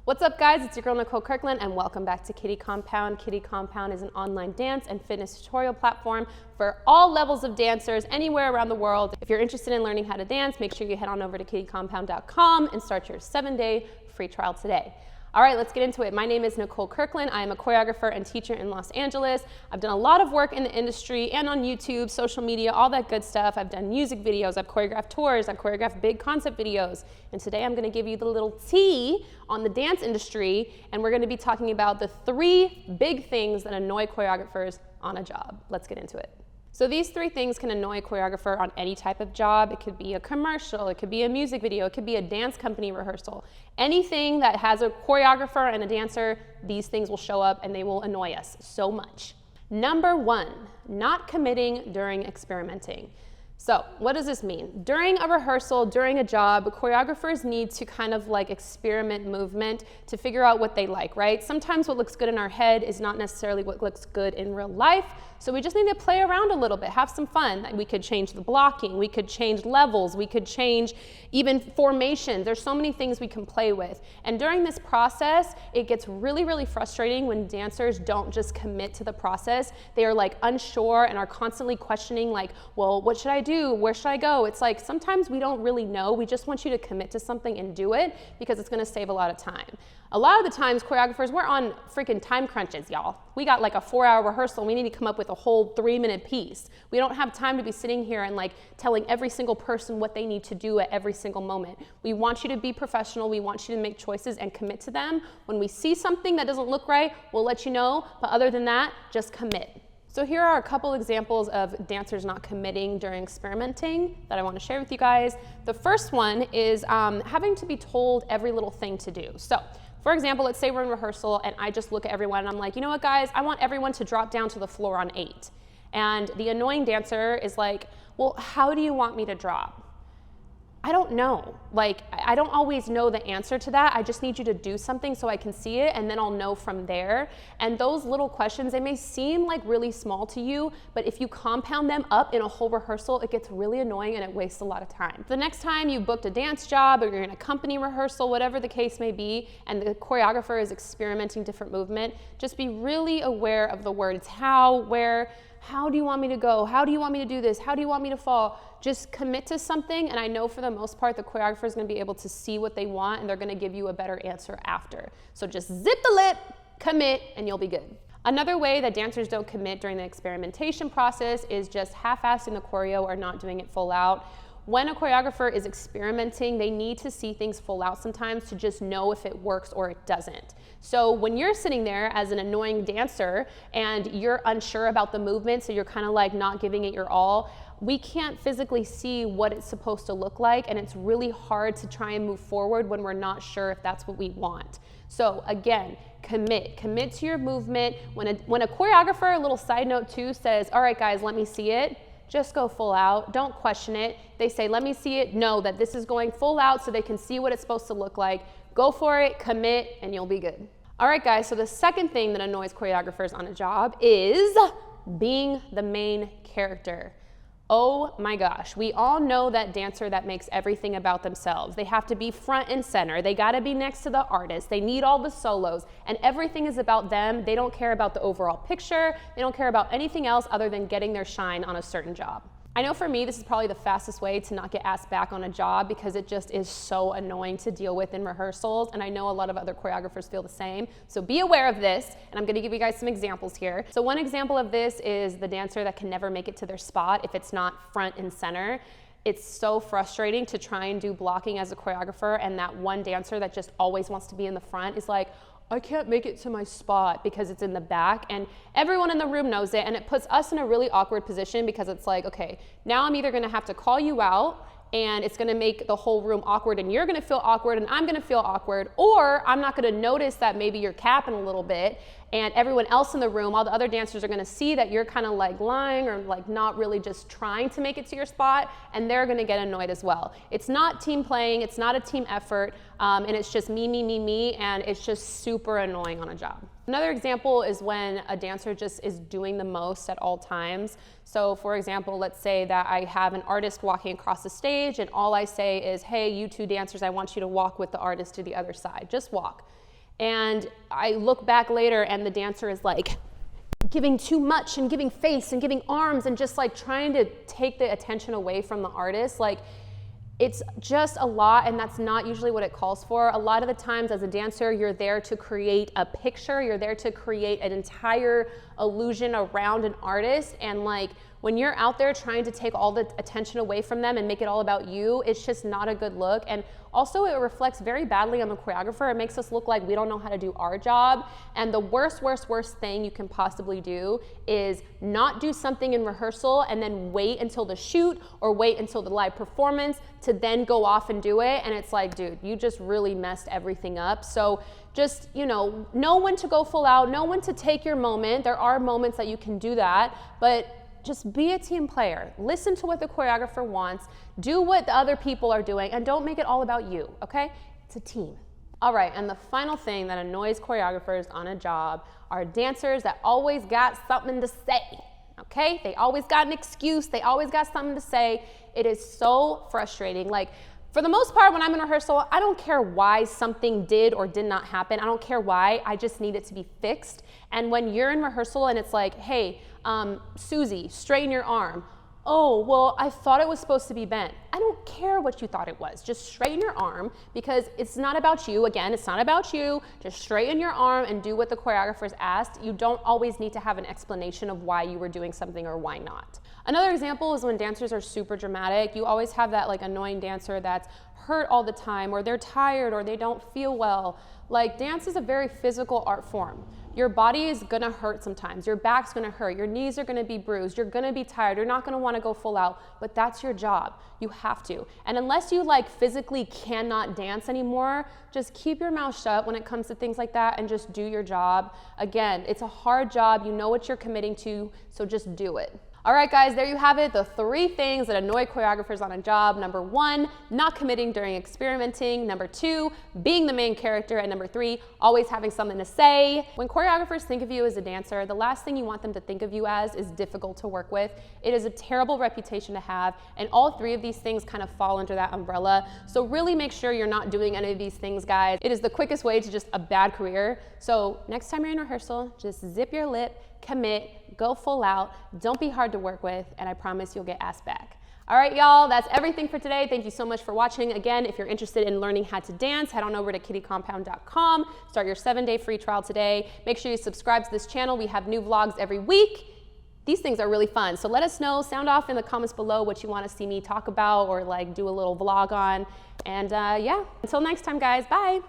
What's up guys, it's your girl Nicole Kirkland and welcome back to Kitty Kompound. Kitty Kompound is an online dance and fitness tutorial platform for all levels of dancers anywhere around the world. If you're interested in learning how to dance, make sure you head on over to kittykompound.com and start your 7-day free trial today. All right, let's get into it. My name is Nicole Kirkland. I am a choreographer and teacher in Los Angeles. I've done a lot of work in the industry and on YouTube, social media, all that good stuff. I've done music videos, I've choreographed tours, I've choreographed big concept videos. And today I'm gonna give you the little tea on the dance industry, and we're gonna be talking about the 3 big things that annoy choreographers on a job. Let's get into it. So these 3 things can annoy a choreographer on any type of job. It could be a commercial, it could be a music video, it could be a dance company rehearsal. Anything that has a choreographer and a dancer, these things will show up and they will annoy us so much. Number 1, not committing during experimenting. So what does this mean? During a rehearsal, during a job, choreographers need to kind of like experiment movement to figure out what they like, right? Sometimes what looks good in our head is not necessarily what looks good in real life. So we just need to play around a little bit, have some fun. We could change the blocking, we could change levels, we could change even formations. There's so many things we can play with. And during this process, it gets really, really frustrating when dancers don't just commit to the process. They are like unsure and are constantly questioning like, well, what should I do? Where should I go? It's like sometimes we don't really know. We just want you to commit to something and do it because it's gonna save a lot of time. A lot of the times, choreographers, we're on freaking time crunches, y'all. We got like a 4-hour rehearsal. We need to come up with a whole 3-minute piece. We don't have time to be sitting here and like telling every single person what they need to do at every single moment. We want you to be professional. We want you to make choices and commit to them. When we see something that doesn't look right, we'll let you know. But other than that, just commit. So here are a couple examples of dancers not committing during experimenting that I want to share with you guys. The first one is having to be told every little thing to do. So for example, let's say we're in rehearsal and I just look at everyone and I'm like, you know what guys, I want everyone to drop down to the floor on 8. And the annoying dancer is like, well, how do you want me to drop? I don't know. Like, I don't always know the answer to that. I just need you to do something so I can see it and then I'll know from there. And those little questions, they may seem like really small to you, but if you compound them up in a whole rehearsal, it gets really annoying and it wastes a lot of time. The next time you booked a dance job or you're in a company rehearsal, whatever the case may be, and the choreographer is experimenting different movement, just be really aware of the words how, where, how do you want me to go? How do you want me to do this? How do you want me to fall? Just commit to something, and I know for the most part the choreographer is going to be able to see what they want and they're going to give you a better answer after. So just zip the lip, commit, and you'll be good. Another way that dancers don't commit during the experimentation process is just half-assing the choreo or not doing it full out. When a choreographer is experimenting, they need to see things full out sometimes to just know if it works or it doesn't. So when you're sitting there as an annoying dancer and you're unsure about the movement, so you're kind of like not giving it your all, we can't physically see what it's supposed to look like, and it's really hard to try and move forward when we're not sure if that's what we want. So again, commit to your movement. When a choreographer, a little side note too, says, all right guys, let me see it, just go full out, don't question it. They say, let me see it, know that this is going full out so they can see what it's supposed to look like. Go for it, commit, and you'll be good. All right guys, so the second thing that annoys choreographers on a job is being the main character. Oh my gosh, we all know that dancer that makes everything about themselves. They have to be front and center. They gotta be next to the artist. They need all the solos, and everything is about them. They don't care about the overall picture. They don't care about anything else other than getting their shine on a certain job. I know for me, this is probably the fastest way to not get asked back on a job because it just is so annoying to deal with in rehearsals, and I know a lot of other choreographers feel the same. So be aware of this, and I'm gonna give you guys some examples here. So one example of this is the dancer that can never make it to their spot if it's not front and center. It's so frustrating to try and do blocking as a choreographer, and that one dancer that just always wants to be in the front is like, I can't make it to my spot because it's in the back, and everyone in the room knows it, and it puts us in a really awkward position because it's like, okay, now I'm either gonna have to call you out and it's gonna make the whole room awkward and you're gonna feel awkward and I'm gonna feel awkward, or I'm not gonna notice that maybe you're capping a little bit and everyone else in the room, all the other dancers are gonna see that you're kind of like lying or like not really just trying to make it to your spot, and they're gonna get annoyed as well. It's not team playing, it's not a team effort, and it's just me, and it's just super annoying on a job. Another example is when a dancer just is doing the most at all times. So for example, let's say that I have an artist walking across the stage and all I say is, hey, you two dancers, I want you to walk with the artist to the other side, just walk. and I look back later and the dancer is like giving too much and giving face and giving arms and just like trying to take the attention away from the artist, like it's just a lot, and that's not usually what it calls for. A lot of the times as a dancer, you're there to create a picture, you're there to create an entire illusion around an artist, and like when you're out there trying to take all the attention away from them and make it all about you, it's just not a good look. And also it reflects very badly on the choreographer. It makes us look like we don't know how to do our job. And the worst thing you can possibly do is not do something in rehearsal and then wait until the shoot or wait until the live performance to then go off and do it. And it's like, dude, you just really messed everything up. So just, you know when to go full out, know when to take your moment. There are moments that you can do that, but just be a team player. Listen to what the choreographer wants, do what the other people are doing, and don't make it all about you, okay? It's a team. All right, and the final thing that annoys choreographers on a job are dancers that always got something to say, okay? They always got an excuse, they always got something to say. It is so frustrating. Like, for the most part, when I'm in rehearsal, I don't care why something did or did not happen. I don't care why, I just need it to be fixed. And when you're in rehearsal and it's like, hey, Susie, straighten your arm. Oh, well, I thought it was supposed to be bent. I don't care what you thought it was. Just straighten your arm, because it's not about you. Again, it's not about you. Just straighten your arm and do what the choreographers asked. You don't always need to have an explanation of why you were doing something or why not. Another example is when dancers are super dramatic. You always have that like annoying dancer that's hurt all the time, or they're tired, or they don't feel well. Like, dance is a very physical art form. Your body is gonna hurt sometimes. Your back's gonna hurt. Your knees are gonna be bruised. You're gonna be tired. You're not gonna wanna go full out, but that's your job. You have to. And unless you like physically cannot dance anymore, just keep your mouth shut when it comes to things like that and just do your job. Again, it's a hard job. You know what you're committing to, so just do it. All right, guys, there you have it. The 3 things that annoy choreographers on a job. Number 1, not committing during experimenting. Number 2, being the main character. And number 3, always having something to say. When choreographers think of you as a dancer, the last thing you want them to think of you as is difficult to work with. It is a terrible reputation to have, and all 3 of these things kind of fall under that umbrella. So really make sure you're not doing any of these things, guys. It is the quickest way to just a bad career. So next time you're in rehearsal, just zip your lip, commit, go full out, don't be hard to work with, and I promise you'll get asked back. All right, y'all, that's everything for today. Thank you so much for watching. Again, if you're interested in learning how to dance, head on over to kittykompound.com. Start your 7-day free trial today. Make sure you subscribe to this channel. We have new vlogs every week. These things are really fun. So let us know, sound off in the comments below what you want to see me talk about or like do a little vlog on. And yeah, until next time, guys, bye.